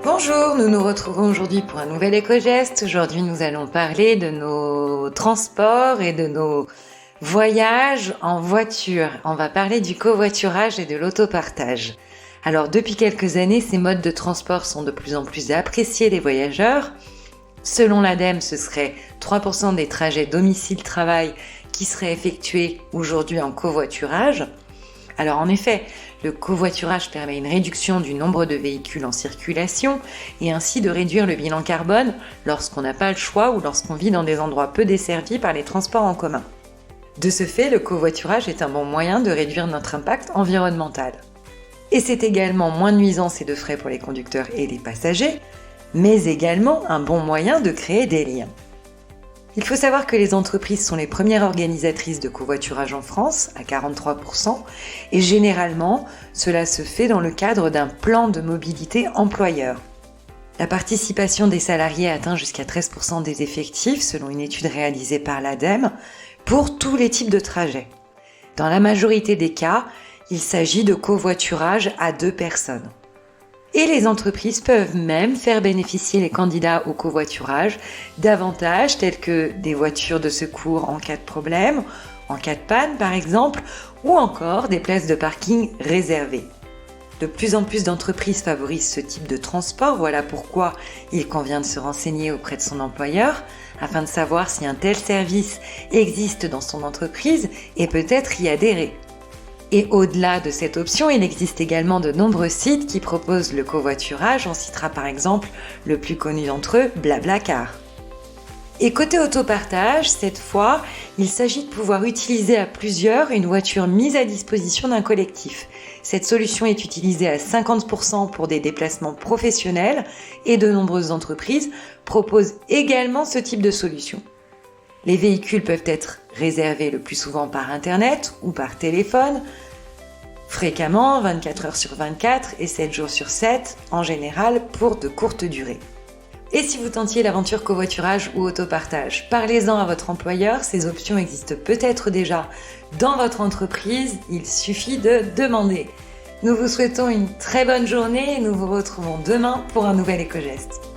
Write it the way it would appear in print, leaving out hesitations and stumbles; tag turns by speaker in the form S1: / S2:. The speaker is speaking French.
S1: Bonjour, nous nous retrouvons aujourd'hui pour un nouvel éco-geste. Aujourd'hui, nous allons parler de nos transports et de nos voyages en voiture. On va parler du covoiturage et de l'autopartage. Alors, depuis quelques années, ces modes de transport sont de plus en plus appréciés des voyageurs. Selon l'ADEME, ce serait 3% des trajets domicile-travail qui seraient effectués aujourd'hui en covoiturage. Alors en effet, le covoiturage permet une réduction du nombre de véhicules en circulation et ainsi de réduire le bilan carbone lorsqu'on n'a pas le choix ou lorsqu'on vit dans des endroits peu desservis par les transports en commun. De ce fait, le covoiturage est un bon moyen de réduire notre impact environnemental. Et c'est également moins de nuisances et de frais pour les conducteurs et les passagers, mais également un bon moyen de créer des liens. Il faut savoir que les entreprises sont les premières organisatrices de covoiturage en France, à 43%, et généralement, cela se fait dans le cadre d'un plan de mobilité employeur. La participation des salariés atteint jusqu'à 13% des effectifs, selon une étude réalisée par l'ADEME, pour tous les types de trajets. Dans la majorité des cas, il s'agit de covoiturage à 2 personnes. Et les entreprises peuvent même faire bénéficier les candidats au covoiturage d'avantages tels que des voitures de secours en cas de problème, en cas de panne par exemple, ou encore des places de parking réservées. De plus en plus d'entreprises favorisent ce type de transport, voilà pourquoi il convient de se renseigner auprès de son employeur afin de savoir si un tel service existe dans son entreprise et peut-être y adhérer. Et au-delà de cette option, il existe également de nombreux sites qui proposent le covoiturage. On citera par exemple le plus connu d'entre eux, Blablacar. Et côté autopartage, cette fois, il s'agit de pouvoir utiliser à plusieurs une voiture mise à disposition d'un collectif. Cette solution est utilisée à 50% pour des déplacements professionnels et de nombreuses entreprises proposent également ce type de solution. Les véhicules peuvent être réservés le plus souvent par Internet ou par téléphone, fréquemment, 24 heures sur 24 et 7 jours sur 7, en général pour de courtes durées. Et si vous tentiez l'aventure covoiturage ou autopartage, parlez-en à votre employeur, ces options existent peut-être déjà dans votre entreprise, il suffit de demander. Nous vous souhaitons une très bonne journée et nous vous retrouvons demain pour un nouvel éco-geste.